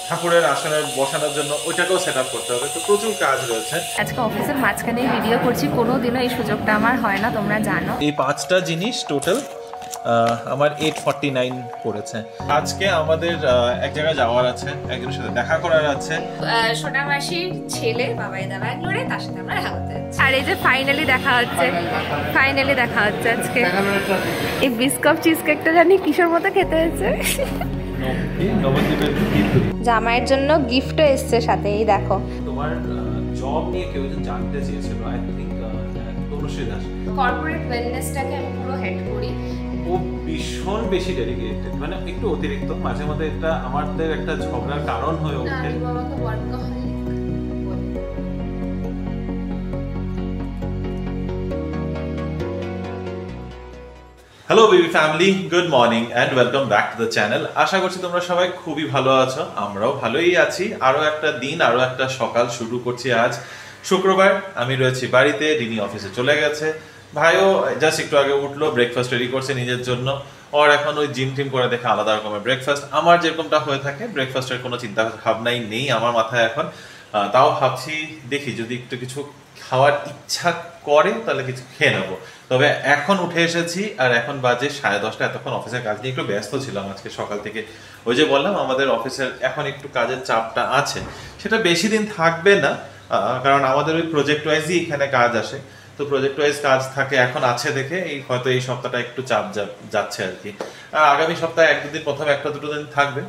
ঠাকুরের আসনে বসানোর জন্য ওইটাকেও সেট আপ করতে হবে, তো প্রচুর কাজ রয়েছে। আজকে অফিসের মাঝখানে ভিডিও করছি, কোনোদিনও এই সুযোগটা আমার হয় না, তোমরা জানো। এই 5টা জিনিস টোটাল আমার 849 পড়েছে। আজকে আমাদের এক জায়গায় যাওয়ার আছে, একজনের সাথে দেখা করার আছে। সোনা মাসির ছেলে বাবাই দা ব্যাঙ্গালোরে, তার সাথে আমরা হাওড়াতে যাচ্ছি। আর এই যে ফাইনালি দেখা হচ্ছে আজকে। এই বিস্কাপ চিজ কেকটা জানি কিসের মতো খেতে হয়েছে। জামাইয়ের জন্য গিফটও এসছে সাথে, এই দেখো। তোমার জব নিয়ে কেউ জানতে চেয়েছিল, I think Tanushree Das. Corporate ওয়েলনেসটাকে আমি পুরো হেড করি। ও ভীষণ বেশি ডেডিকেটেড, মানে একটু অতিরিক্ত, মাঝে মধ্যে এটা আমাদের একটা ঝগড়ার কারণ হয়ে ওঠে। Hello baby family, good morning and welcome back to the channel. আশা করছি তোমরা সবাই খুবই ভালো আছো, আমরাও ভালোই আছি। আরও একটা দিন, আরও একটা সকাল শুরু করছি। আজ শুক্রবার, আমি রয়েছি বাড়িতে, রিনি অফিসে চলে গেছে, ভাইও জাস্ট একটু আগে উঠলো, ব্রেকফাস্ট রেডি করছে নিজের জন্য। ওর এখন ওই জিম টিম করে দেখে আলাদা রকমের ব্রেকফাস্ট। আমার যেরকমটা হয়ে থাকে, ব্রেকফাস্টের কোনো চিন্তা ভাবনাই নেই আমার মাথায় এখন। তাও ভাবছি দেখি যদি একটু কিছু খাওয়ার ইচ্ছা করে তাহলে কিছু খেয়ে নেবো। তবে এখন উঠে এসেছি আর এখন বাজে 10:30। এতক্ষণ অফিসের কাজ নিয়ে একটু ব্যস্ত ছিলাম আজকে সকাল থেকে। ওই যে বললাম আমাদের অফিসের এখন একটু কাজের চাপটা আছে, সেটা বেশি দিন থাকবে না, কারণ আমাদের ওই প্রজেক্ট ওয়াইজই এখানে কাজ আসে। তো প্রজেক্ট ওয়াইজ কাজ থাকে, এখন আছে দেখে এই হয়তো এই সপ্তাহটা একটু চাপ যাচ্ছে আর কি। আর আগামী সপ্তাহে এক দুদিন, প্রথম একটা দুটো দিন থাকবে।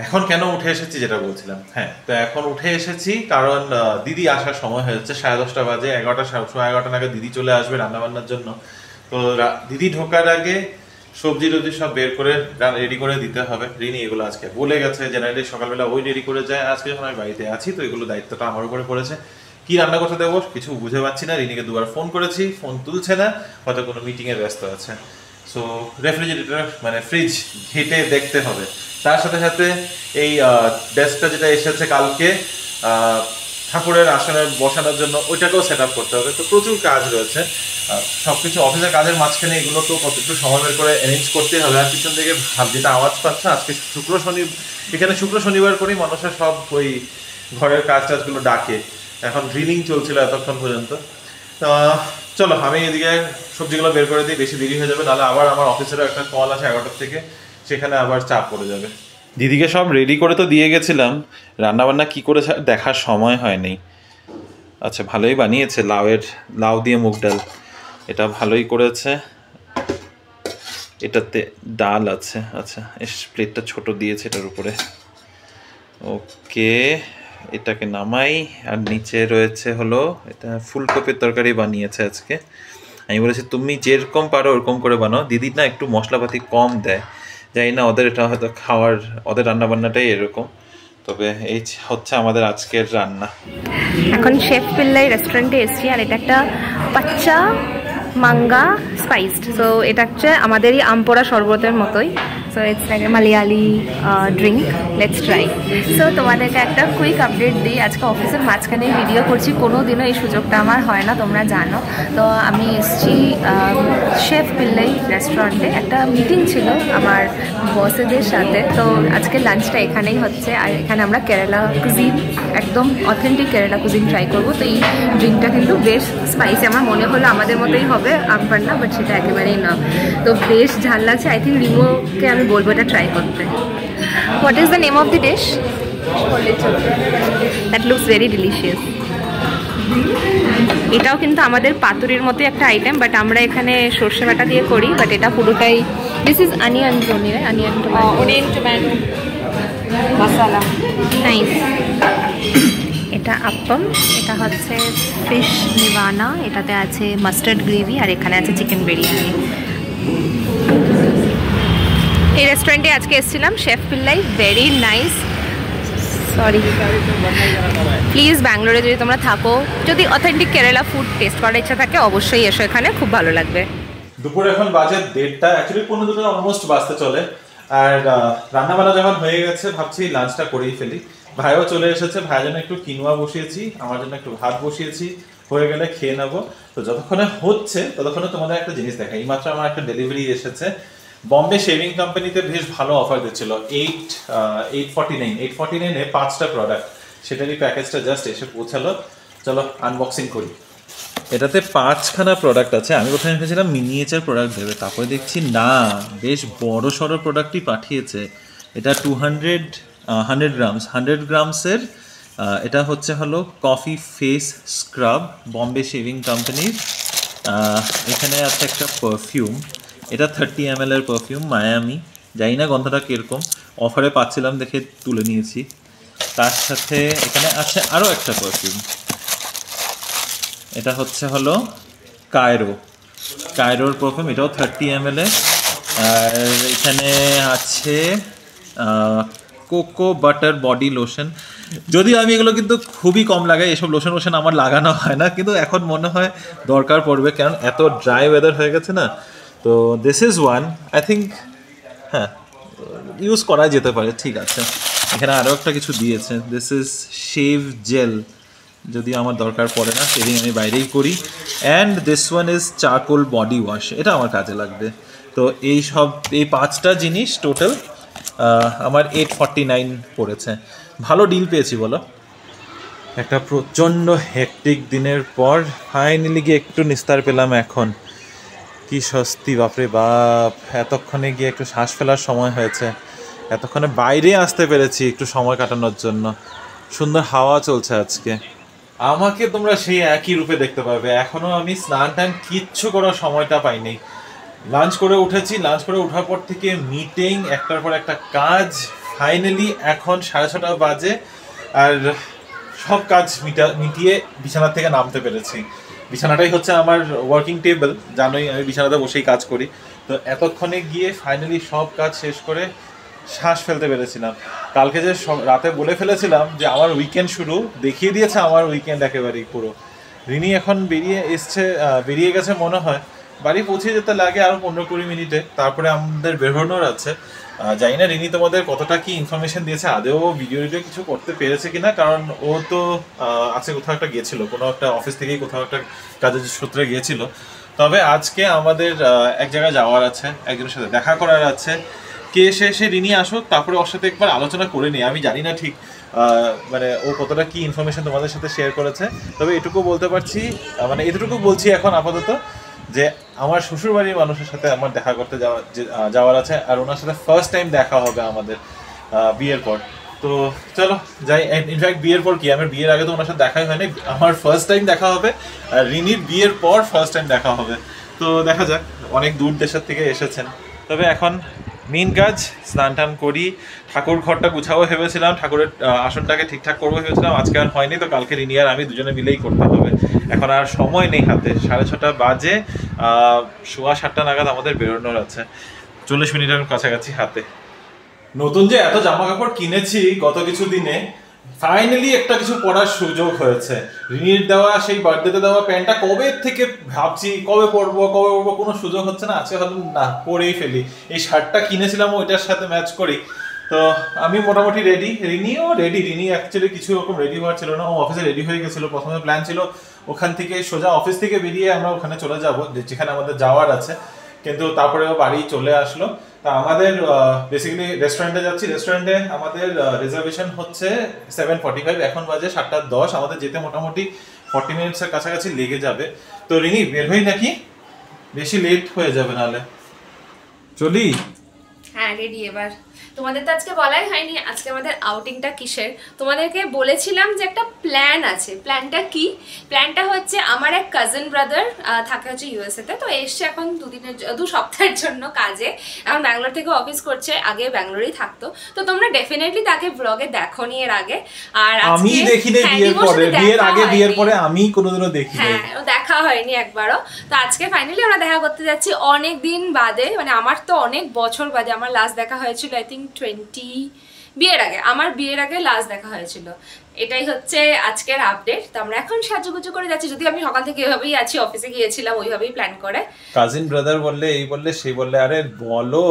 এখন কেন উঠে এসেছি যেটা বলছিলাম, হ্যাঁ, তো এখন উঠে এসেছি কারণ দিদি আসার সময় হয়েছে, 10:30 বাজে, 11টা নাগাদ দিদি চলে আসবে রান্নাবান্নার জন্য। তো দিদি ঢোকার আগে সবজি টবজি সব বের করে রেডি করে দিতে হবে। রিনি এগুলো আজকে বলে গেছে, জেনারেলি সকালবেলা ওই রেডি করে যায়। আজকে যখন আমি বাড়িতে আছি তো এগুলো দায়িত্বটা আমার উপরে পড়েছে। কি রান্না করতে দেবো কিছু বুঝে পাচ্ছি না। রিনিকে দুবার ফোন করেছি, ফোন তুলছে না, হয়তো কোনো মিটিংয়ে ব্যস্ত আছে। সো রেফ্রিজারেটর মানে ফ্রিজ ঘেটে দেখতে হবে। তার সাথে সাথে এই ডেস্কটা যেটা এসেছে কালকে ঠাকুরের আসনে বসানোর জন্য, ওইটাকেও সেট আপ করতে হবে। তো প্রচুর কাজ রয়েছে, সবকিছু অফিসের কাজের মাঝখানে এগুলো তো একটু সময় বের করে অ্যারেঞ্জ করতে হবে। আর পিছন থেকে যেটা আওয়াজ পাচ্ছে, আজকে এখানে শুক্র শনিবার করেই মানুষের সব ওই ঘরের কাজ টাজগুলো ডাকে। এখন ড্রিলিং চলছিল এতক্ষণ পর্যন্ত। চলো আমি এদিকে সবজিগুলো বের করে দিই, বেশি দেরি হয়ে যাবে, নাহলে আবার আমার অফিসেরও একটা কল আছে 11টা থেকে, সেখানে আবার চাপ পড়ে যাবে। দিদিকে সব রেডি করে তো দিয়ে গেছিলাম, রান্নাবান্না কি করে দেখার সময় হয়নি। আচ্ছা, ভালোই বানিয়েছে, লাউ দিয়ে মুগ ডাল, এটা ভালোই করেছে। এটাতে ডাল আছে, আচ্ছা প্লেটটা ছোট দিয়েছে এটার উপরে। ওকে, এটাকে নামাই। আর নিচে রয়েছে হলো, এটা ফুলকপির তরকারি বানিয়েছে আজকে। আমি বলেছি তুমি যেরকম পারো ওরকম করে বানাও, দিদির না একটু মশলাপাতি কম দেয়, জানি না ওদের এটা হয়তো ওদের রান্নাবান্নাটাই এরকম। তবে এই হচ্ছে আমাদের আজকের রান্না। এখন শেফ পিল্লাই রেস্টুরেন্টে এসেছি, আর এটা একটা পাচ্চা মাঙ্গা স্পাইসড। সো এটা হচ্ছে আমাদেরই আমপোড়া শরবতের মতোই। So it's like a Malayali drink, let's try. So তোমাদেরকে একটা কুইক আপডেট দিই। আজকে অফিসের মাঝখানে ভিডিও করছি, কোনোদিনও এই সুযোগটা আমার হয় না, তোমরা জানো। তো আমি এসেছি শেফ পিল্লাই রেস্টুরেন্টে, একটা মিটিং ছিল আমার বসেদের সাথে। তো আজকে লাঞ্চটা এখানেই হচ্ছে, আর এখানে আমরা কেরালা কুজিন, একদম অথেন্টিক কেরালা কুজিন ট্রাই করবো। তো এই ড্রিঙ্কটা কিন্তু বেশ স্পাইসি, আমার মনে হলো আমাদের মতোই হবে আমপান্না, বাট সেটা একেবারেই না। তো বেশ ঝাল লাগছে। আই থিঙ্ক রিমোকে আমি বলবো এটা ট্রাই করতে। What is the name of the dish? That looks very delicious. এটাও কিন্তু আমাদের পাতুরির মতো একটা আইটেম, বাট আমরা এখানে সর্ষে বাটা দিয়ে করি, বাট এটা পুরোটাই this is onion Joni, onion tomato masala. Nice. এটা আপ্পম, এটা হচ্ছে ফিশ নিভানা, এটাতে আছে মাস্টার্ড গ্রেভি, আর এখানে আছে চিকেন বিরিয়ানি। এই রেস্টুরেন্টে আজকে এসেছিলাম, chef Pillai, very nice. Sorry, please ব্যাঙ্গালোরে যদি তোমরা থাকো, যদি অথেন্টিক কেরালা ফুড টেস্ট করার ইচ্ছা থাকে, অবশ্যই এসো এখানে, খুব ভালো লাগবে। দুপুর এখন বাজে 1:30, অ্যাকচুয়ালি 1:45 অলমোস্ট বাজতে চলে। আর রান্নাবান্না যখন হয়ে গেছে, ভাবছি লাঞ্চটা করেই ফেলি। ভাইও চলে এসেছে, ভাইয়ের জন্য একটু কিনোয়া বসিয়েছি, আমার জন্য একটু ভাত বসিয়েছি, হয়ে গেলে খেয়ে নেবো। তো যতক্ষণে হচ্ছে ততক্ষণে তোমাদের একটা জিনিস দেখাই। এইমাত্র আমার একটা ডেলিভারি এসেছে, বম্বে শেভিং কোম্পানিতে বেশ ভালো অফার দিচ্ছিল 849 এ 5টা প্রোডাক্ট, সেটারই প্যাকেজটা জাস্ট এসে পৌঁছালো। চলো আনবক্সিং করি। এটাতে 5খানা প্রোডাক্ট আছে। আমি প্রথমে ভেবেছিলাম মিনিয়েচার প্রোডাক্ট দেবে, তারপরে দেখছি না, বেশ বড় সড়ো প্রোডাক্টই পাঠিয়েছে। এটা 100 গ্রামসের এটা হলো coffee face scrub, Bombay shaving কোম্পানির। এখানে আছে একটা পারফিউম, এটা 30 ml এর পারফিউম, মায়ামি। জানি না গন্ধটা কীরকম, অফারে পাচ্ছিলাম দেখে তুলে নিয়েছি। তার সাথে এখানে আছে আরও একটা পারফিউম, এটা হলো কায়রোর পারফিউম, এটাও 30 ml এর। আর এখানে আছে কোকো বাটার বডি লোশন। যদিও আমি এগুলো কিন্তু খুবই কম লাগাই, এসব লোশন আমার লাগানো হয় না, কিন্তু এখন মনে হয় দরকার পড়বে, কারণ এত ড্রাই ওয়েদার হয়ে গেছে না। তো this is one, I think হ্যাঁ ইউজ করা যেতে পারে, ঠিক আছে। এখানে আরও একটা কিছু দিয়েছে, দিস ইজ শেভ জেল, যদিও আমার দরকার পড়ে না, শেভিং আমি বাইরেই করি। And this one is charcoal body wash, এটা আমার কাজে লাগবে। তো এই 5টা জিনিস টোটাল আমার 849 পড়েছে। ভালো ডিল পেয়েছি বলো। একটা প্রচণ্ড হেক্টিক দিনের পর ফাইনালি গিয়ে একটু নিস্তার পেলাম। এখন কি স্বস্তি, বাপরে বাপ! এতক্ষণে গিয়ে একটু শ্বাস ফেলার সময় হয়েছে, এতক্ষণে বাইরে আসতে পেরেছি একটু সময় কাটানোর জন্য। সুন্দর হাওয়া চলছে আজকে। আমাকে তোমরা সেই একই রূপে দেখতে পাবে। এখনও আমি স্নান টান কিচ্ছু করার সময়টা পাইনি। লাঞ্চ করে উঠেছি, লাঞ্চ করে ওঠার পর থেকে মিটিং, একটার পর একটা কাজ। ফাইনালি এখন 6:30 বাজে, আর সব কাজ মিটিয়ে বিছানা থেকে নামতে পেরেছি। বিছানাটাই হচ্ছে আমার ওয়ার্কিং টেবিল, জানোই আমি বিছানাতে বসেই কাজ করি। তো এতক্ষণে গিয়ে ফাইনালি সব কাজ শেষ করে শ্বাস ফেলতে পেরেছিলাম। কালকে যে রাতে বলে ফেলেছিলাম যে আমার উইকেন্ড শুরু, দেখিয়ে দিয়েছে আমার উইকেন্ড একেবারেই পুরো। রিনি এখন বেরিয়ে গেছে মনে হয়, বাড়ি পৌঁছে যেতে লাগে আরও 15-20 মিনিটে, তারপরে আমাদের বেরোনোর আছে। জানি না রিনি তোমাদের কতটা কি ইনফরমেশন দিয়েছে, আদেও ভিডিও কিছু করতে পেরেছে কিনা, কারণ ও তো আজকে কোথাও একটা গিয়েছিল, কোনো একটা অফিস থেকেই কোথাও একটা কাজের সূত্রে গিয়েছিল। তবে আজকে আমাদের এক জায়গায় যাওয়ার আছে, একজনের সাথে দেখা করার আছে। কে এসে রিনি আসুক, তারপরে ওর সাথে একবার আলোচনা করে নিই। আমি জানি না ঠিক মানে ও কতটা কি ইনফরমেশন তোমাদের সাথে শেয়ার করেছে, তবে এটুকু বলতে পারছি, মানে এতটুকু বলছি এখন আপাতত, যে আমার শ্বশুরবাড়ির মানুষের সাথে আমার দেখা করতে যাওয়ার আছে, আর ওনার সাথে ফার্স্ট টাইম দেখা হবে আমাদের বিয়ের পর। তো চলো যাই। ইনফ্যাক্ট বিয়ের পর কি, আমার বিয়ের আগে তো ওনার সাথে দেখাই হয়নি, আমার ফার্স্ট টাইম দেখা হবে, আর রিনির বিয়ের পর ফার্স্ট টাইম দেখা হবে। তো দেখা যাক, অনেক দূর দেশের থেকে এসেছেন। তবে এখন মেন কাজ, স্নান টান করি, ঠাকুর ঘরটা গুছাবো ভেবেছিলাম, ঠাকুরের আসনটাকে ঠিকঠাক করবো ভেবেছিলাম, আজকে আর হয়নি। তো কালকে রিনি আর আমি দুজনে মিলেই করতে হবে। এখন আর সময় নেই হাতে, 6:30 বাজে, 7:15 নাগাদ আমাদের বেরোনোর আছে, 40 মিনিটের কাছাকাছি হাতে। নতুন যে এত জামা কাপড় কিনেছি গত কিছু দিনে, ফাইনালি একটা কিছু পরার সুযোগ হয়েছে। রিনির দেওয়া সেই বার্থডেতে দেওয়া প্যান্টটা কবে থেকে ভাবছি কবে পরবো, কোনো সুযোগ হচ্ছে না। আজকে ভাবলাম না, পরেই ফেলি। এই শার্টটা কিনেছিলাম ওইটার সাথে ম্যাচ করি। তো আমি মোটামুটি ready, renew ready. Rini actually কিছু রকম রেডি হওয়ার ছিল না, ও অফিসে রেডি হয়ে গেছিলো। প্রথমে প্ল্যান ছিল ওখান থেকে সোজা অফিস থেকে বেরিয়ে আমরা ওখানে চলে যাবো যেখানে আমাদের যাওয়ার আছে, কিন্তু তারপরে ও বাড়ি চলে আসলো। তা আমাদের বেসিক্যালি রেস্টুরেন্টে যাচ্ছি। রেস্টুরেন্টে আমাদের রিজার্ভেশন হচ্ছে 7:45, এখন বাজে 7:10। আমাদের যেতে মোটামুটি 40 মিনিটসের কাছাকাছি লেগে যাবে। তো রিনি বের হই নাকি, বেশি লেট হয়ে যাবে নাহলে। চলি? হ্যাঁ রেডি। এবার তোমাদের তো আজকে বলাই হয়নি আজকে আমাদের আউটিংটা কিসের। তোমাদেরকে বলেছিলাম যে একটা প্ল্যান আছে। প্ল্যানটা কি? প্ল্যানটা হচ্ছে আমার এক কাজিন ব্রাদার থাকে হচ্ছে ইউএসএতে, তো এসছে এখন 2 সপ্তাহের জন্য কাজে। এখন ব্যাঙ্গালোর থেকে অফিস করছে, আগে ব্যাঙ্গালোরেই থাকতো। তো তোমরা ডেফিনেটলি তাকে ব্লগে দেখো নি এর আগে। আর আমি দেখিনি বিয়ের পরে, বিয়ের আগে বিয়ের পরে আমি কোনোদিনও দেখিনি। হ্যাঁ, দেখা হয়নি একবারও। তো আজকে ফাইনালি আমরা দেখা করতে যাচ্ছি অনেক দিন বাদে, মানে আমার তো অনেক বছর বাদে। আমার লাস্ট দেখা হয়েছিল আই থিঙ্ক 20 বিয়ের আগে, আমার বিয়ের আগে লাস্ট দেখা হয়েছিল। এটাই হচ্ছে আজকের আপডেট। তো আমরা এখন সাজুগুজু করে যাচ্ছি, যদি আমি সকাল থেকে এভাবেই আছি, অফিসে গিয়েছিলাম ওইভাবেই প্ল্যান করে। কাজিন ব্রাদার বললে এই বললে সেই বললে, আরে বলো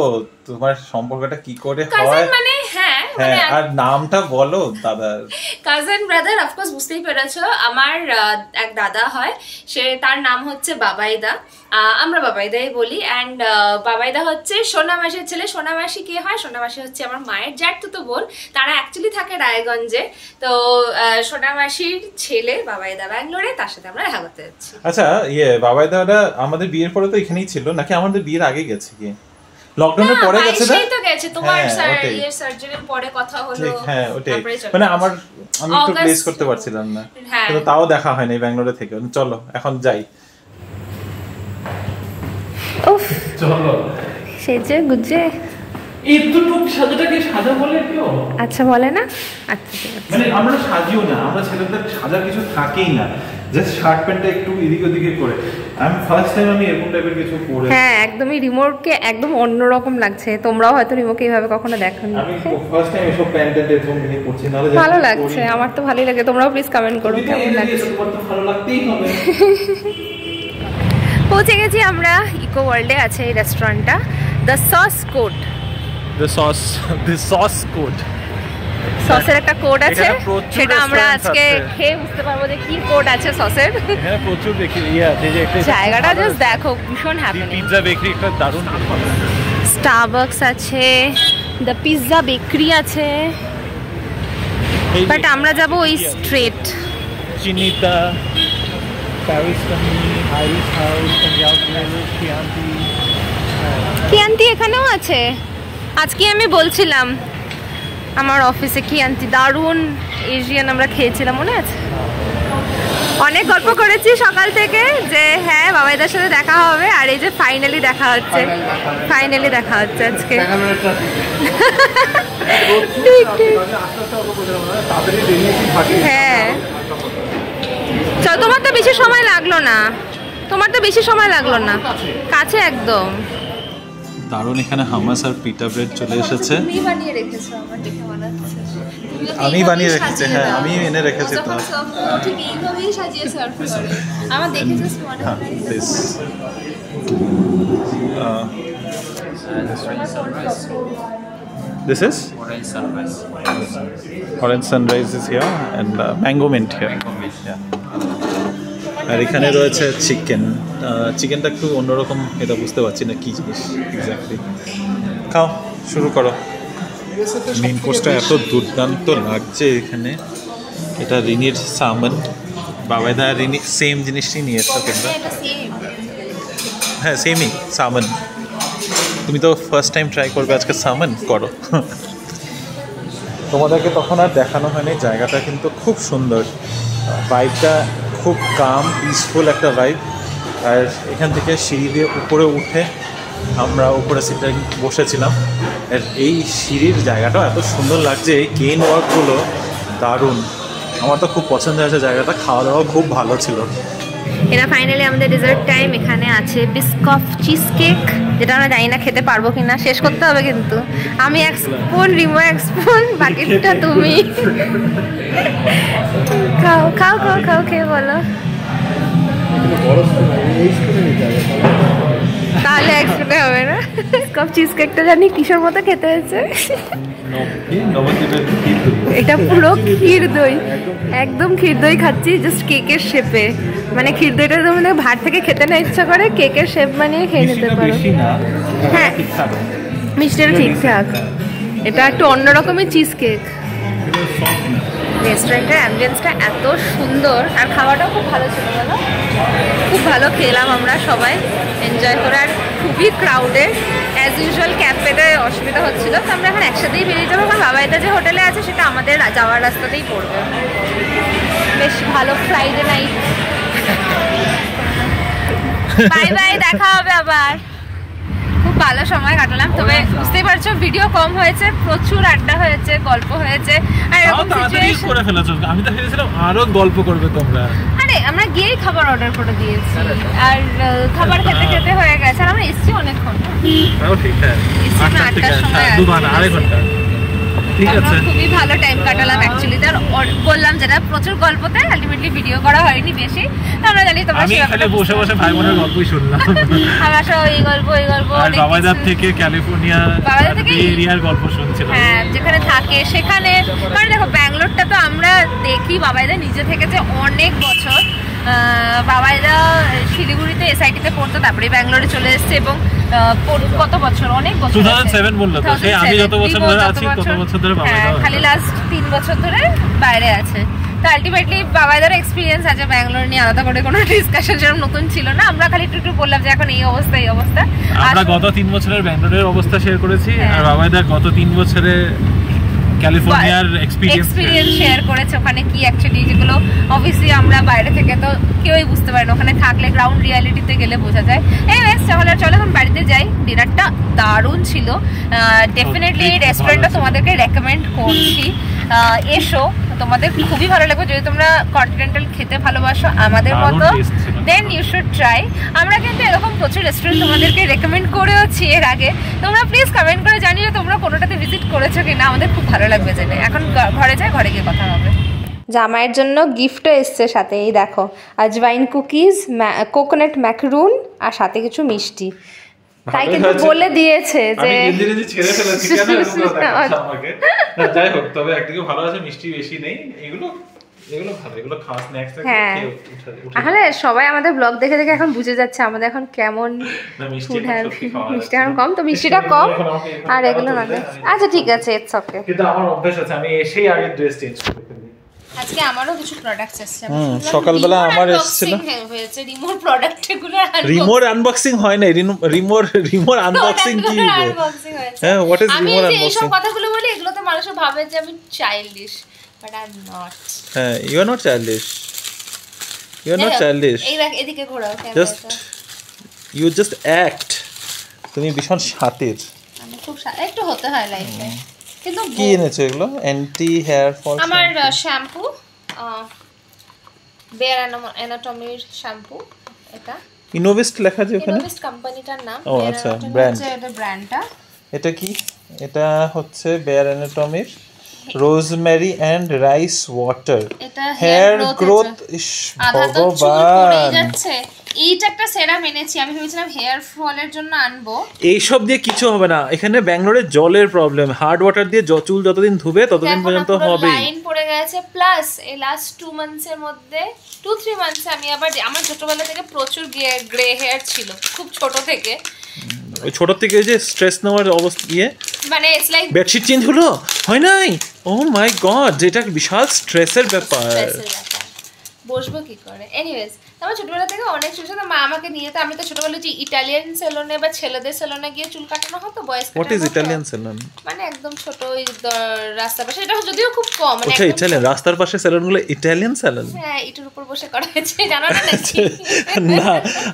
তোমার সম্পর্কটা কি করে হয়? কাজিন মানে হ্যাঁ মানে আর নামটা বলো দাদা। কাজিন ব্রাদার, অফকোর্স বুঝতেই পেরেছো, আমার এক দাদা হয়, সে তার নাম হচ্ছে বাবাইদা, আমরা বাবাইদাই বলি। অ্যান্ড বাবাইদা হচ্ছে সোনা মাসির ছেলে। সোনা মাসি কে হয়? সোনা মাসি হচ্ছে আমার মায়ের জ্যাঠতুতো বোন, তারা অ্যাকচুয়ালি থাকে রায়গঞ্জে। তো সোনা মাসির ছেলে বাবাইদা ব্যাঙ্গালোরে, তার সাথে আমরা দেখা করতে যাচ্ছি। আচ্ছা বাবাইদাটা আমাদের বিয়ের পরে তো এখানেই ছিল নাকি আমাদের বিয়ের আগে গেছে কি? লকডাউনের পরে গেছে না? সেই তো গেছে, তোমার সার্জারির পরে কথা হলো। হ্যাঁ ওটাই, মানে আমি একটু প্লেস করতে পারছিলাম না, কিন্তু তাও দেখা হয়নি ব্যাঙ্গালোরে থেকে। চলো এখন যাই। উফ চলো সেজে গুজে এতটুক সাজাটাকে সাজা বলে কেউ? আচ্ছা বলে না। আচ্ছা মানে আমরা সাজিও না, আমরা ছেলেদের সাজার কিছু থাকেই না, জাস্ট শার্ট প্যান্টটা একটু এদিক ওদিকে করে। আমি ফার্স্ট টাইম আমি এরকম টাইপের কিছু পরে, হ্যাঁ একদমই রিমোটকে একদম অন্যরকম লাগছে। তোমরাও হয়তো রিমোটকে এইভাবে কখনো দেখোনি। আমি ফার্স্ট টাইম এসব প্যান্ট এরকম নিয়ে পড়ছি। না ভালো লাগছে, আমার তো ভালোই লাগে। তোমরাও প্লিজ কমেন্ট করো কেমন লাগছে। তোমার তো ভালো লাগতেই হবে। পৌঁছে গেছি আমরা ইকো ওয়ার্ল্ডে। আছে এই রেস্টুরেন্টটা the sauce code. The sauce code, সসের একটা কোড আছে, সেটা আমরা আজকে খেয়ে বুঝতে পারবো যে কি কোড আছে সসের। হ্যাঁ প্রচুর দেখি জায়গাটা জাস্ট দেখো, ভীষণ হ্যাপি। পিৎজা বেকারি একটা দারুণ, স্টারবাকস আছে, দ্য পিৎজা বেকারি আছে, বাট আমরা যাব ওই straight. Chinita, Irish House, Punjab Flavour, Chianti এখানেও আছে। আজকে আমি বলছিলাম আমার অফিসে কিয়ান্তি দারুণ এশিয়ান আমরা খেয়েছিলাম, মনে আছে? অনেক গল্প করেছি সকাল থেকে যে হ্যাঁ বাবাইদার সাথে দেখা হবে, আর এই যে ফাইনালি দেখা হচ্ছে, আজকে। হ্যাঁ চল, তোমার তো বেশি সময় লাগলো না, কাছে একদম। দারুণ। এখানে হামাস আর পিটা ব্রেড চলে এসেছে। আমি বানিয়ে রেখেছি, হ্যাঁ আমি এনে রেখেছি। তো ঠিক এইভাবেই সাজিয়ে সার্ভ করে আমার দেখে জাস্ট মনে হয়। This is orange sunrise is here and mango mint here. আর এখানে রয়েছে চিকেনটা একটু অন্যরকম, এটা বুঝতে পারছি না কি জিনিস এক্স্যাক্টলি। খাও, শুরু করো। মেইন কোর্সটা এত দুর্দান্ত লাগছে এখানে। এটা রিনির সামন, বাবাইদা রিনি সেম জিনিসই নিয়ে এসছো তোমরা? হ্যাঁ সেমই সামন। তুমি তো ফার্স্ট টাইম ট্রাই করবে আজকে, সামন করো। তোমাদেরকে তখন আর দেখানো হয়নি, জায়গাটা কিন্তু খুব সুন্দর, ভাইবটা খুব কাম পিসফুল একটা ভাইব। আর এখান থেকে সিঁড়ি দিয়ে উপরে উঠে আমরা উপরে সিটে বসেছিলাম। আর এই সিঁড়ির জায়গাটাও এত সুন্দর লাগছে, এই কেন ওয়ার্কগুলো দারুণ। আমার তো খুব পছন্দ হয়েছে জায়গাটা, খাওয়া দাওয়া খুব ভালো ছিল। এটা ফাইনালি আমাদের ডেজার্ট টাইম। এখানে আছে বিস্কফ চিজ কেক, যেটা আমরা জানি না খেতে পারবো কিনা, শেষ করতে হবে কিন্তু। আমি এক স্পুন, রিমো এক স্পুন, বাকিটা তুমি। খাও খাও খাও খাও, খেয়ে বলো। তাহলে এক স্পুনে হবে না? বিস্কফ চিজ কেকটা জানি কিসের মতো খেতে হয়েছে। এটা পুরো ক্ষীর দই, একদম ক্ষীর দই খাচ্ছি, জাস্ট কেকের শেপে। মানে ক্ষীর দইটা তোমাদের ভাত থেকে খেতে না ইচ্ছা করে, কেকের শেপ বানিয়ে খেয়ে নিতে পারো। হ্যাঁ মিষ্টিটা ঠিকঠাক। এটা একটু অন্যরকমের চিজ কেক। রেস্টুরেন্টের অ্যাম্বিয়েন্সটা এত সুন্দর, আর খাওয়াটাও খুব ভালো ছিল, বলো? খুব ভালো খেলাম আমরা সবাই, এনজয় করে। আর খুবই ক্রাউডেড, অ্যাজ ইউজুয়াল ক্যাব পেতে অসুবিধা হচ্ছিলো। তো আমরা এখন একসাথেই বেরিয়ে যাবো, কারণ বাবাইদা যে হোটেলে আছে সেটা আমাদের যাওয়ার রাস্তাতেই পড়বে। বেশ ভালো ফ্রাইডে নাইট। বাই বাই, দেখা হবে আবার। খুব ভালো সময় কাটালাম, তবে বুঝতেই পারছো ভিডিও কম হয়েছে, প্রচুর আড্ডা হয়েছে, গল্প হয়েছে। আর এরকম সিচুয়েশন করে ফেলেছো, আমি তো ভেবেছিলাম আরো গল্প করবে তোমরা। আরে আমরা গিয়েই খাবার অর্ডার করে দিয়েছি, আর খাবার খেতে খেতে হয়ে গেছে। আর আমরা এসছি অনেকক্ষণ, তাও ঠিক আছে, 8টার সময়, 2 ঘন্টা, আড়াই ঘন্টা। ঠিক আছে, খুবই ভালো টাইম কাটালাম অ্যাকচুয়ালি। তার বললাম যেটা প্রচুর গল্পতে আলটিমেটলি ভিডিও করা হয়নি বেশি। আমরা জানি তোমরা আমি খালি বসে বসে ভাই বোনের গল্পই শুনলাম। আমরা সব এই গল্প আর বাবাইদার থেকে ক্যালিফোর্নিয়া এরিয়ার গল্প শুনছিলাম। হ্যাঁ, যেখানে থাকে সেখানে, মানে দেখো ব্যাঙ্গালোরটা তো আমরা দেখি বাবাইদা নিজে থেকে যে অনেক বছর। বাবাইদা শিলিগুড়িতে এসআইটিতে পড়তো, তারপরে ব্যাঙ্গালোরে চলে এসেছে এবং কত বছর, অনেক বছর 2007 বললো তো, সেই আমি যত বছর ধরে আছি তত বছর ধরে বাবাইদা, খালি লাস্ট 3 বছর ধরে বাইরে আছে। তো আলটিমেটলি বাবাইদার এক্সপিরিয়েন্স আছে ব্যাঙ্গালোর নিয়ে, আলাদা করে কোনো ডিসকাশন যেরকম নতুন ছিল না। আমরা খালি একটু বললাম যে এখন এই অবস্থা এই অবস্থা। আমরা গত 3 বছরের ব্যাঙ্গালোরের অবস্থা শেয়ার করেছি, আর বাবাইদা গত 3 বছরে ক্যালিফোর্নিয়ার এক্সপেরিয়েন্স শেয়ার করেছে। ওখানে কি অ্যাকচুয়ালি, যেগুলো অবভিয়াসলি আমরা বাইরে থেকে তো কেউই বুঝতে পারে না, ওখানে থাকলে গ্রাউন্ড রিয়ালিটিতে গেলে বোঝা যায়। এনিওয়েজ, তাহলে চলো এখন বাড়িতে যাই। ডিনারটা দারুণ ছিল, ডেফিনেটলি এই রেস্টুরেন্টটা তোমাদেরকে রেকমেন্ড করছি। এসো, তোমাদের খুবই ভালো লাগবে। যদি তোমরা কন্টিনেন্টাল খেতে ভালোবাসো আমাদের মতো, দেন ইউ শুড ট্রাই। আমরা কিন্তু এরকম প্রচুর রেস্টুরেন্ট তোমাদেরকে রেকমেন্ড করেওছি এর আগে। তোমরা প্লিজ কমেন্ট করে জানিও তোমরা কোনোটাতে ভিজিট করেছো কিনা, আমাদের খুব ভালো লাগবে জেনে। এখন ঘরে যাই, ঘরে গিয়ে কথা হবে। জামাইয়ের জন্য গিফটও এসছে সাথে, এই দেখো আজওয়াইন কুকিজ, কোকোনাট ম্যাকরুন আর সাথে কিছু মিষ্টি। তাই কিন্তু বলে দিয়েছে যে আমি ছেড়ে ফেলেছি কেন আমাকে। যাই হোক, তবে একদিকে ভালো আছে, মিষ্টি বেশি নেই। এগুলো ভালো, এগুলো খাওয়া স্ন্যাক্স। হ্যাঁ, আসলে সবাই আমাদের ব্লগ দেখে দেখে এখন বুঝে যাচ্ছে আমাদের এখন কেমন ফুড হ্যাবিট। মিষ্টি এখন কম, তো মিষ্টিটা কম আর এগুলো না। আচ্ছা ঠিক আছে, ইটস ওকে। কিন্তু আমার অভ্যাস আছে, আমি এসেই আগে ড্রেস চেঞ্জ করে ফেলি। আজকে আমারও কিছু প্রোডাক্টস এসেছে। সকালবেলা আমার এসেছিল রিমোর প্রোডাক্টগুলো। রিমোর আনবক্সিং হয় না, রিমোর আনবক্সিং কি? হ্যাঁ, হোয়াট ইজ রিমোর আনবক্সিং? এইসব কথাগুলো বলি, এগুলো তো মানুষ ভাবে যে আমি childish, but I am not. হ্যাঁ, you are not childish, you are not childish. এই দেখ, এদিকে ঘোরাও ক্যামেরাটা। You just act. তুমি ভীষণ শাতির। আমি খুব একটু হতে হয় লাইফে। কিন্তু কি এনেছো এগুলো? Anti hair fall. আমার শ্যাম্পু, বেয়ার অ্যানাটমির শ্যাম্পু। এটা ইনোভেস্ট লেখা আছে ওখানে, ইনোভেস্ট কোম্পানিটার নাম। ও আচ্ছা, ব্র্যান্ড। এটা ব্র্যান্ডটা। এটা কি? এটা হচ্ছে বেয়ার অ্যানাটমির রোজমেরি এন্ড রাইস ওয়াটার, এটা হেয়ার গ্রোথ। আধা তো চুল পড়ে যাচ্ছে। এইটা একটা সেরাম এনেছি, আমি ভেবেছিলাম হেয়ার ফলের জন্য আনবো। এইসব দিয়ে কিছু হবে না, এখানে ব্যাঙ্গালোরে জলের প্রবলেম। হার্ড ওয়াটার দিয়ে চুল যতদিন ধুবে ততদিন পর্যন্ত হবে। লাইন পড়ে গেছে, প্লাস এই লাস্ট 2 মান্থসের মধ্যে 2-3 মান্থসে আমি আবার, আমার ছোটবেলা থেকে প্রচুর গ্রে হেয়ার ছিল, খুব ছোট থেকে। ওই ছোট থেকে যে স্ট্রেস নেওয়ার অবস্থা, মানে ইটস লাইক বেডশিট চেঞ্জ হলো, হয় নাই? ও মাই গড, যেটা বিশাল স্ট্রেসের ব্যাপার। বসবো কি করে? এনিওয়েজ, আমার ছোটবেলা থেকে অনেক চুল ছিল। মা আমাকে নিয়ে, তো আমি তো ছোটবেলায় যে ইটালিয়ান সেলুনে বা ছেলেদের সেলুনে গিয়ে চুল কাটানো হতো, বয়স কাটানো। What is Italian salon? মানে একদম ছোট, ওই রাস্তার পাশে। এটা যদিও খুব কম, মানে আচ্ছা, ইটালিয়ান রাস্তার পাশে সেলুনগুলো ইটালিয়ান সেলুন? হ্যাঁ, ইটের উপর বসে করা হয়েছে, জানো না? না,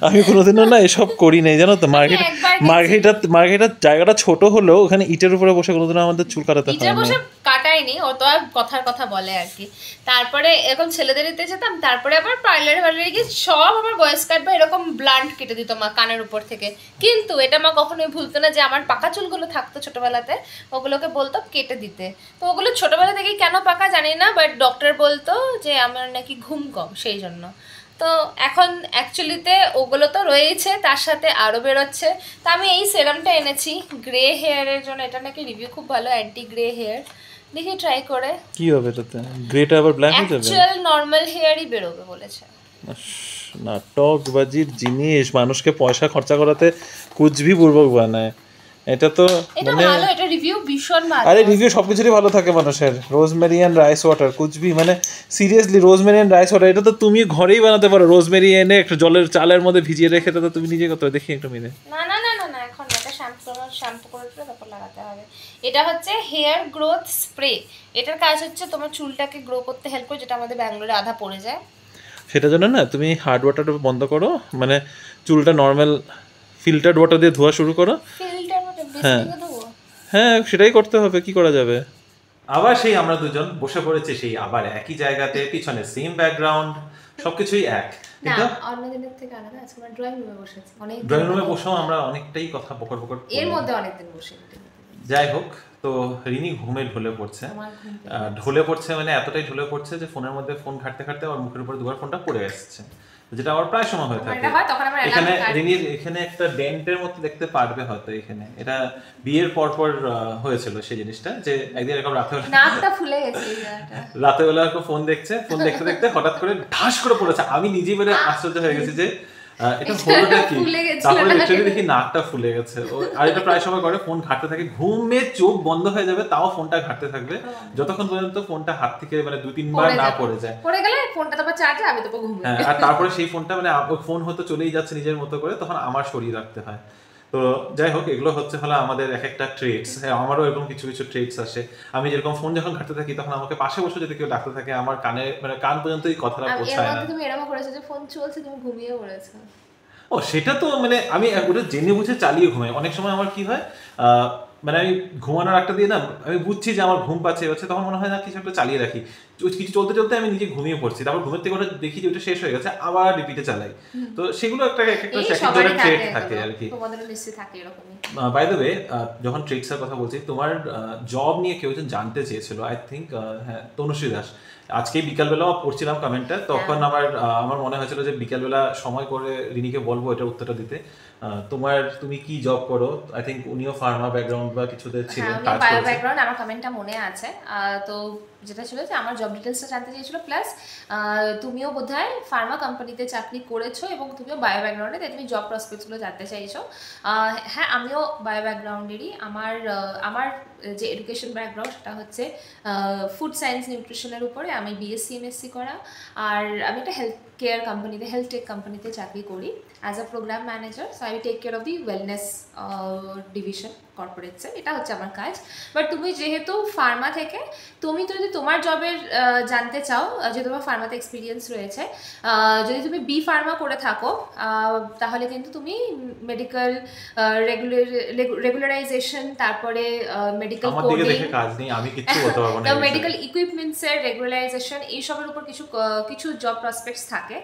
আমি কোনোদিনও না এসব করি নাই, জানো তো। মার্কেটার জায়গাটা ছোট হলেও ওখানে ইটের উপরে বসে কোনোদিন আমাদের চুল কাটাতে হয় না। ইটের বসে কাটাইনি, ও তো আর কথার কথা বলে আর কি। তারপরে এরকম ছেলেদের দিতে যেতাম, তারপরে আবার পার্লারে গিয়ে সব আমার বয়স কাটবে এরকম ব্লান্ট কেটে দিত মা কানের উপর থেকে। কিন্তু এটা মা কখনোই ভুলতো না যে আমার পাকা চুলগুলো থাকতো ছোটবেলাতে, ওগুলোকে বলতো কেটে দিতে। তো ওগুলো ছোটবেলা থেকেই কেন পাকা জানি না, বাট ডক্টর বলতো যে আমার নাকি ঘুম কম, সেই জন্য। তো এখন অ্যাকচুয়ালিতে ওগুলো তো রয়েছে, তার সাথে আরও বেরোচ্ছে। তো আমি এই সেরামটা এনেছি গ্রে হেয়ারের জন্য। এটা নাকি রিভিউ খুব ভালো, অ্যান্টি গ্রে হেয়ার। দেখি ট্রাই করে কি হবে এটাতে। গ্রেটা আবার ব্ল্যাক হয়ে যাবে? অ্যাকচুয়াল নরমাল হেয়ারই বেরোবে বলেছে। নাটকবাজির জিনিস, মানুষকে পয়সা খরচা করাতে কুচবি পূর্বক বানায়। এটা তো মানে ভালো, এটা রিভিউ ভীষণ ভালো। আরে রিভিউ সবকিছুরই ভালো থাকে মানুষের। রোজমেরি এন্ড রাইস ওয়াটার, কুচবি মানে seriously rosemary and rice water, এটা তো তুমি ঘরেই বানাতে পারো। রোজমেরি এনে একটা চালের মধ্যে ভিজিয়ে রেখে তো তুমি নিজে করতে। দেখি একটু মিলে। না না না না না, এখন এটা শ্যাম্পু করে তারপর লাগাতে হবে। এটা হচ্ছে হেয়ার গ্রোথ স্প্রে। এটার কাজ হচ্ছে তোমার চুলটাকে গ্রো করতে হেল্প করে, যেটা আমাদের ব্যাঙ্গালোরে আধা পড়ে যায়। সেটার জন্য না তুমি হার্ড ওয়াটারটা বন্ধ করো, মানে চুলটা নর্মাল ফিল্টার্ড ওয়াটার দিয়ে ধোয়া শুরু করো। হ্যাঁ, সেটাই করতে হবে, কি করা যাবে। আবার সেই আমরা দুজন বসে পড়েছি সেই আবার একই জায়গাতে, পিছনে সেম ব্যাকগ্রাউন্ড, সবকিছুই এক। কিন্তু অন্যদিনের থেকে আলাদা। আজকে আমরা ড্রয়িং রুমে বসে আছি, অনেক ড্রয়িং রুমে বসেও আমরা অনেকটাই কথা বকর এর মধ্যে অনেকদিন বসে। যাই হোক, তো রিনি ঘুমে ঢলে পড়ছে মানে এতটাই ঢলে পড়ছে যে ফোনের মধ্যে ফোন ঘাটতে ঘাটতে আমার মুখের উপর দুবার ফোনটা পড়ে আসছে, যেটা আমার প্রায় সময় হয়ে থাকে। এখানে রিনির এখানে একটা ডেন্টের মতো দেখতে পারবে হয়তো, এখানে এটা বিয়ের পর হয়েছিল সেই জিনিসটা, যে একদিন এরকম রাতেবেলা ফোন দেখতে দেখতে হঠাৎ করে ঢাস করে পড়েছে। আমি নিজেই মানে আশ্চর্য হয়ে গেছি যে এটা হলোটা কি, তারপরে লিটারালি দেখি নাকটা ফুলে গেছে। আর এটা প্রায় সময় করে, ফোন ঘাটতে থাকে, ঘুমে চোখ বন্ধ হয়ে যাবে তাও ফোনটা ঘাটতে থাকবে যতক্ষণ পর্যন্ত ফোনটা হাত থেকে মানে 2-3 বার না পড়ে যায়। পড়ে গেলে ফোনটা তারপর চার্জে, আমি তো ঘুমোই। হ্যাঁ, আর তারপরে সেই ফোনটা মানে ফোন হয়তো চলেই যাচ্ছে নিজের মতো করে, তখন আমার শরীর রাখতে হয়। তো যাই হোক, এগুলো হচ্ছে হলো আমাদের এক একটা ট্রেটস। হ্যাঁ, আমারও এরকম কিছু কিছু ট্রেটস আসে। আমি যেরকম ফোন যখন ঘাটতে থাকি তখন আমাকে পাশে বসে যদি কেউ ডাকতে থাকে, আমার কানে মানে কান পর্যন্ত এই কথাটা পৌঁছায় না। তুমি এরকম করেছো যে ফোন চলছে তুমি ঘুমিয়ে পড়েছো? ও সেটা তো মানে আমি ওটা জেনে বুঝে চালিয়ে ঘুমাই। অনেক সময় আমার কি হয়, মানে আমি ঘুমানোর একটা দিয়ে না, আমি বুঝছি যে আমার ঘুম পাচ্ছে, তখন মনে হয় না কিছু একটা চালিয়ে রাখি, কিছু চলতে চলতে আমি নিজে ঘুমিয়ে পড়ছি, তারপর ঘুমের থেকে ওটা দেখি যে ওটা শেষ হয়ে গেছে, আবার রিপিটে চালাই। তো সেগুলো একটা ট্রেট থাকে আর কি। বাই দ্য ওয়ে, যখন ট্রেটস এর কথা বলছি, তোমার জব নিয়ে কেউ একজন জানতে চেয়েছিল, আই থিঙ্ক হ্যাঁ তনুশ্রী দাস। আজকে বিকালবেলা পড়ছিলাম কমেন্টটা, তখন আমার মনে হয়েছিল যে বিকালবেলা সময় করে রিনিকে বলবো এটা উত্তরটা দিতে। তুমি কি জব করো? আই থিঙ্ক উনিও ফার্মা ব্যাকগ্রাউন্ড বা কিছুতে ছিলেন, কাজ করেছেন। বায়ো ব্যাকগ্রাউন্ড, আমার কমেন্টটা মনে আছে। তো যেটা ছিল যে আমার জব ডিটেইলসটা জানতে চেয়েছিল, প্লাস তুমিও বোধহয় ফার্মা কোম্পানিতে চাকরি করেছো এবং তুমিও বায়ো ব্যাকগ্রাউন্ডে, তাই তুমি জব প্রসপেক্টসগুলো জানতে চাইছো। হ্যাঁ, আমিও বায়ো ব্যাকগ্রাউন্ডেরই। আমার যে এডুকেশন ব্যাকগ্রাউন্ড সেটা হচ্ছে ফুড সায়েন্স নিউট্রিশনের উপরে। আমি বিএসসি এমএসসি করা, আর আমি একটা হেলথ টেক কোম্পানিতে চাকরি করি as a program manager. So I take care of the wellness division কর্পোরেটসে, এটা হচ্ছে আমার কাজ। বাট তুমি যেহেতু ফার্মা থেকে, তুমি যদি তোমার জবের জানতে চাও, যে তোমার ফার্মাতে এক্সপিরিয়েন্স রয়েছে, যদি তুমি বি ফার্মা করে থাকো, তাহলে কিন্তু তুমি মেডিকেল রেগুলারাইজেশন, তারপরে মেডিকেল কোডিং, মেডিকেল ইকুইপমেন্টসের রেগুলারাইজেশন, এইসবের উপর কিছু জব প্রসপেক্টস থাকে।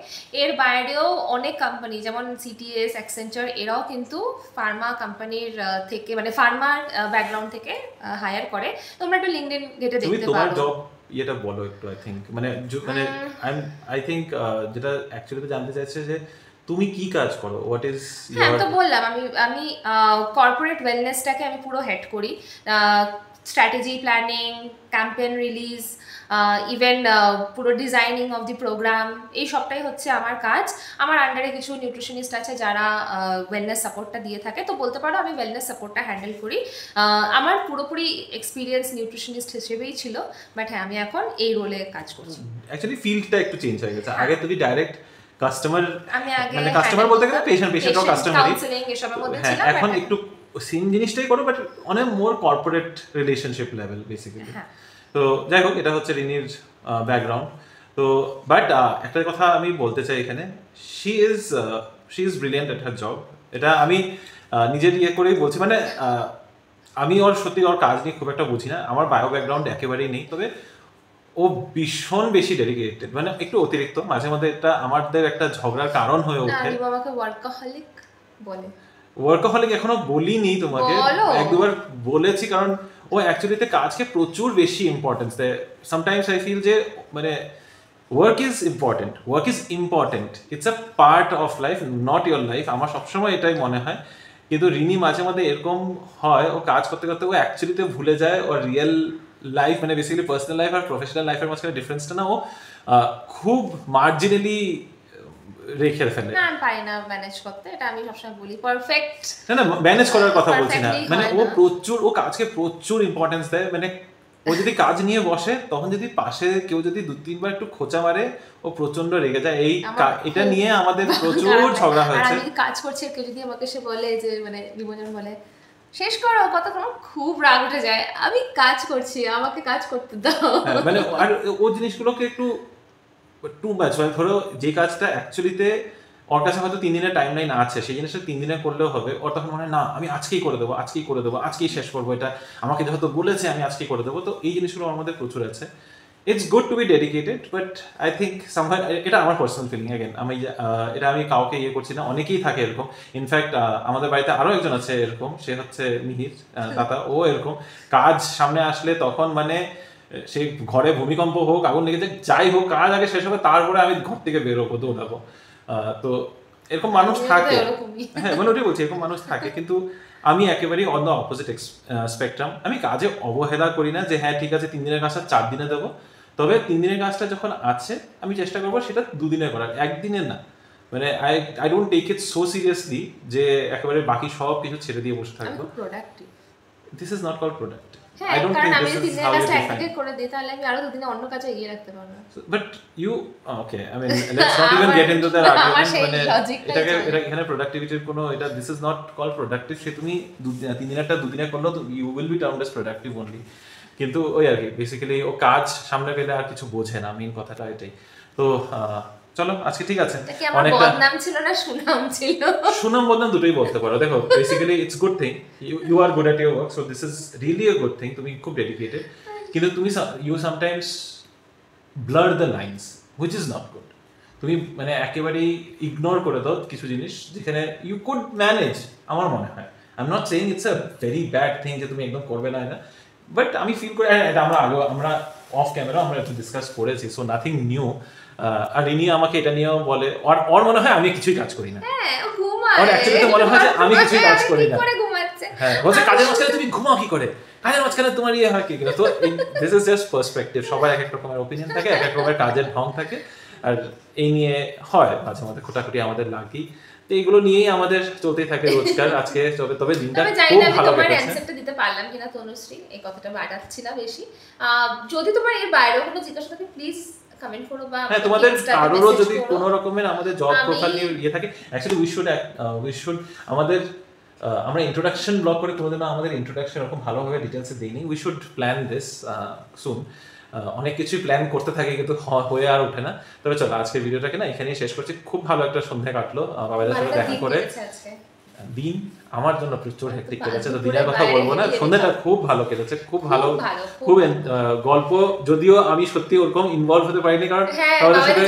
এর বাইরেও অনেক কোম্পানি যেমন সিটিএস, অ্যাকসেঞ্চার, এরাও কিন্তু ফার্মা কোম্পানির থেকে, মানে ফার্মার ব্যাকগ্রাউন্ড থেকে হায়ার করে। তোমরা একটু লিংকডইন ঘেটে দেখতে পারো। তোমার জব এটা বলো একটু। আই থিঙ্ক যেটা অ্যাকচুয়ালি জানতে চাইছে যে তুমি কি কাজ করো, হোয়াট ইজ ইওর। হ্যাঁ, তো বললাম আমি কর্পোরেট ওয়েলনেসটাকে আমি পুরো হেড করি। Strategy planning, campaign release, even পুরো ডিজাইনিং অফ দি প্রোগ্রাম, এই সবটাই হচ্ছে আমার কাজ। আমার আন্ডারে কিছু নিউট্রিশনিস্ট আছে যারা ওয়েলনেস সাপোর্টটা দিয়ে থাকে, তো বলতে পারো আমি ওয়েলনেস সাপোর্টটা হ্যান্ডেল করি। আমার পুরোপুরি এক্সপিরিয়েন্স নিউট্রিশনিস্ট হিসেবেই ছিল, বাট হ্যাঁ আমি এখন এই রোলে কাজ করছি। অ্যাকচুয়ালি ফিল্ডটা একটু চেঞ্জ হয়ে গেছে। আগে তুমি ডাইরেক্ট কাস্টমার, মানে কাস্টমার বলতে গেলে পেশেন্টও কাস্টমারই, হ্যাঁ এখন একটু সেম জিনিসটাই করো, বাট অনেক মোর কর্পোরেট রিলেশনশিপ লেভেল বেসিক্যালি। তো যাই হোক, এটা হচ্ছে রিনির ব্যাকগ্রাউন্ড। তো বাট একটা কথা আমি বলতে চাই এখানে, she is brilliant at her job. এটা আমি নিজের করেই বলছি। মানে আমি সত্যি ওর কাজ নিয়ে খুব একটা বুঝি না, আমার বায়ো ব্যাকগ্রাউন্ড একেবারেই নেই, তবে ও ভীষণ বেশি ডেডিকেটেড, মানে একটু অতিরিক্ত। মাঝে মধ্যে এটা আমাদের একটা ঝগড়ার কারণ হয়ে ওঠে। ওয়ার্কাহলিক এখনো বলিনি তোমাকে, এক দুবার বলেছি, কারণ ও অ্যাকচুয়ালিতে কাজকে প্রচুর বেশি ইম্পর্টেন্স দেয়। সামটাইমস আই ফিল যে মানে work is important, it's a part of life, not your life. আমার সবসময় এটাই মনে হয়। কিন্তু রিনি মাঝে মাঝে এরকম হয়, ও কাজ করতে করতে ও অ্যাকচুয়ালিতে ভুলে যায় ওর রিয়েল লাইফ, মানে বেসিক্যালি পার্সোনাল লাইফ আর প্রফেশনাল লাইফের মাঝখানে ডিফারেন্সটা না ও খুব মার্জিনালি রেখে ফেলে। না আমি পারি না ম্যানেজ করতে, এটা আমি সবসময় বলি। পারফেক্ট না ম্যানেজ করার কথা বলছি না, মানে ও কাজকে প্রচুর ইম্পর্টেন্স দেয়। মানে ও যদি কাজ নিয়ে বসে, তখন যদি পাশে কেউ যদি 2-3 বার একটু খোঁচা মারে, ও প্রচন্ড রেগে যায়। এটা নিয়ে আমাদের প্রচুর ঝগড়া হয়েছে। আমি কাজ করছি, কেউ যদি আমাকে সে বলে যে, মানে বিমোচন বলে শেষ করো কথা, খুব রাগ উঠে যায়। আমি কাজ করছি, আমাকে কাজ করতে দাও। মানে আর ও জিনিসগুলোকে একটু টু মাচ, মানে ধরো যে কাজটা অ্যাকচুয়ালিতে ওর কাছে হয়তো 3 দিনের টাইম লাইন আছে, সেই জিনিসটা 3 দিনে করলেও হবে, ওর তখন মনে হয় না আমি আজকেই করে দেবো, আজকেই শেষ করবো, এটা আমাকে যেহেতু বলেছে আমি আজকেই করে দেবো। তো এই জিনিসগুলো আমার মধ্যে প্রচুর আছে। It's good to be dedicated, but I think somehow, এটা আমার পার্সোনাল ফিলিং, অ্যাগেন আমি এটা আমি কাউকে ইয়ে করছি না, অনেকেই থাকে এরকম। ইনফ্যাক্ট আমাদের বাড়িতে আরও একজন আছে এরকম, সে হচ্ছে মিহির দাদা, ও এরকম কাজ সামনে আসলে তখন মানে সে ঘরে ভূমিকম্প হোক, আগুন লেগে যাক, যাই হোক, কাজ আগে শেষ হবে, তারপরে আমি ঘর থেকে বেরোবো, দৌড়াবো। তো এরকম মানুষ থাকে, হ্যাঁ মানে ওটাই বলছি, এরকম মানুষ থাকে। কিন্তু আমি একেবারেই অন দ্য অপোজিট স্পেকট্রাম। আমি কাজে অবহেলা করি না যে হ্যাঁ ঠিক আছে 3 দিনের কাজটা 4 দিনে দেবো, তবে 3 দিনের কাজটা যখন আছে আমি চেষ্টা করবো সেটা 2 দিনে করার, 1 দিনের না। মানে I don't take it so seriously যে একেবারে বাকি সব কিছু ছেড়ে দিয়ে বসে থাকবো। This is not called productive. I don't think this is how you define it. করে দিই তাহলে আমি আরো 2 দিনে অন্য কাজে এগিয়ে রাখতে পারবো। But you okay, I mean let's not even get into that argument. মানে এটাকে এখানে প্রোডাক্টিভিটির কোনো এটা this is not called productive. সে তুমি 3 দিনেরটা 2 দিনে করলো, you will be termed as productive only. কিন্তু ওই আর কি বেসিক্যালি ও কাজ সামনে পেলে আর কিছু বোঝে না, মেইন কথাটা এটাই। তো চলো আজকে ঠিক আছে, অনেকটা বদনাম ছিল না সুনাম ছিল, সুনাম বদনাম দুটোই বলতে পারো। দেখো basically it's good thing, you are good at your work, so this is really a good thing. তুমি খুব ডেডিকেটেড, কিন্তু তুমি you sometimes blur the lines, which is not good. তুমি মানে একেবারেই ইগনোর করে দাও কিছু জিনিস যেখানে ইউ কুড ম্যানেজ, আমার মনে হয়। I am not saying it's a very bad thing যে তুমি একদম করবে না এটা, বাট আমি ফিল করি, এটা আমরা অফ ক্যামেরা আমরা একটু ডিসকাস করেছি, সো নাথিং নিউ। আর রিনি আমাকে এটা নিয়েও বলে, ওর মনে হয় আমি কিছুই কাজ করি না, ওর অ্যাকচুয়ালি তো মনে হয় যে আমি কিছুই কাজ করি না। হ্যাঁ বলছে কাজের মাঝখানে তুমি ঘুমাও কি করে, কাজের মাঝখানে তোমার ইয়ে হয় কি করে। তো দিস ইজ জাস্ট পার্সপেক্টিভ, সবার এক এক রকমের ওপিনিয়ন থাকে, এক এক রকমের কাজের ঢং থাকে, আর এই নিয়ে হয় মাঝে মাঝে খোটাখুটি আমাদের লাগেই। তো এইগুলো নিয়েই আমাদের চলতেই থাকে রোজকার। আজকে তবে দিনটা খুব ভালো কেটেছে। অ্যানসারটা দিতে পারলাম কিনা তনুশ্রী, এই কথাটা বাড়াচ্ছি না বেশি। যদি তোমার এর বাইরেও কোনো জিজ্ঞাসা থাকে প্লিজ কমেন্ট করো, বা হ্যাঁ তোমাদের কারোরও যদি কোনো রকমের আমাদের জব প্রোফাইল নিয়ে ইয়ে থাকে, অ্যাকচুয়ালি উই শুড আমাদের আমরা ইন্ট্রোডাকশন ব্লগ করে কোনোদিনও আমাদের ইন্ট্রোডাকশন এরকম ভালোভাবে ডিটেলসে দিইনি। উই শুড প্ল্যান দিস সুন। অনেক কিছুই প্ল্যান করতে থাকে কিন্তু হয়ে আর ওঠে না। তবে চলো আজকের ভিডিওটাকে না এখানেই শেষ করছি। খুব ভালো একটা সন্ধ্যা কাটলো বাবাদের সাথে দেখা করে। দিন আমার জন্য প্রচুর হেক্টিক কেটেছে, তো দিনের কথা বলবো না, সন্ধ্যাটা খুব ভালো কেটেছে, খুব ভালো, খুব গল্প, যদিও আমি সত্যি ওরকম ইনভলভ হতে পারিনি, কারণ তাদের সাথে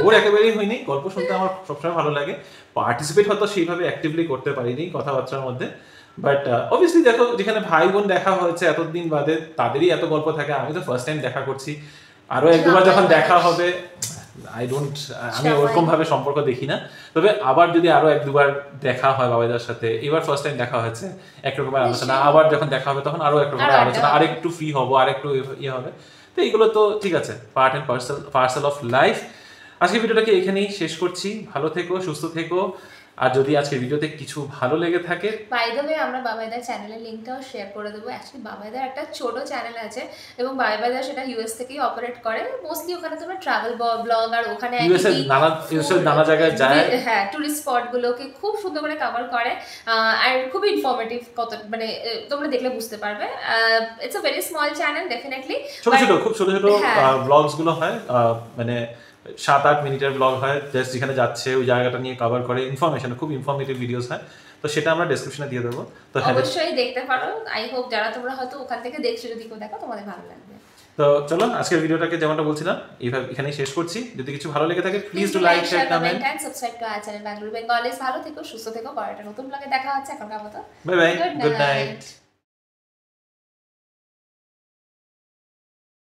বোর একেবারেই হয়নি। গল্প শুনতে আমার সবসময় ভালো লাগে, পার্টিসিপেট হয়তো সেইভাবে অ্যাক্টিভলি করতে পারিনি কথাবার্তার মধ্যে, বাট অবভিয়াসলি দেখো যেখানে ভাই বোন দেখা হয়েছে এতদিন বাদে, তাদেরই এত গল্প থাকে। আমি তো ফার্স্ট টাইম দেখা করছি, আরো এক দুবার যখন দেখা হবে আমি ওরকম ভাবে সম্পর্ক দেখি না। তবে আবার যদি আরো এক দুবার দেখা হয় বাবাইদার সাথে, এবার ফার্স্ট টাইম দেখা হয়েছে, একরকমের আলোচনা, আবার যখন দেখা হবে তখন আরো একরকমের আলোচনা, আরেকটু ফ্রি হবো, আরেকটু ইয়ে হবে। তো এইগুলো তো ঠিক আছে, part and parcel of life. আজকে ভিডিওটাকে এখানেই শেষ করছি। ভালো থেকো, সুস্থ থেকো। আর যদি আজকের ভিডিওতে কিছু ভালো লেগে থাকে, বাই দ্য ওয়ে আমরা বাবাইদার চ্যানেলের লিংকটাও শেয়ার করে দেবো। অ্যাকচুয়ালি বাবাইদার একটা ছোট চ্যানেল আছে এবং বাবাইদা সেটা ইউএস থেকেই অপারেট করে। মোস্টলি ওখানে তোমরা ট্রাভেল ব্লগ আর ওখানে ইউএসএর নানা জায়গায় যায়, হ্যাঁ টুরিস্ট স্পটগুলোকে খুব সুন্দর করে কভার করে, আর খুব ইনফরমেটিভ, কত মানে তোমরা দেখলে বুঝতে পারবে। It's a very small channel definitely, খুব ছোট ছোট ব্লগস গুলো হয়, মানে 7-8 মিনিটের ব্লগ হয়, জাস্ট যেখানে যাচ্ছে ওই জায়গাটা নিয়ে কভার করে, ইনফরমেশন, খুব ইনফরমেটিভ ভিডিওস হয়। তো সেটা আমরা ডেসক্রিপশনে দিয়ে দেবো, তো অবশ্যই দেখতে পারো। আই হোপ যারা তোমরা হয়তো ওখান থেকে দেখছো, যদি কেউ দেখো তোমাদের ভালো লাগবে। তো চলো আজকের ভিডিওটাকে যেমনটা বলছিলাম এইভাবে এখানেই শেষ করছি। যদি কিছু ভালো লেগে থাকে please do like, share, comment and subscribe to our channel Bangalore Bengalis. ভালো থেকো, সুস্থ থেকো, পরের নতুন ব্লগে দেখা হচ্ছে। এখনকার মতো বাই বাই, গুড নাইট।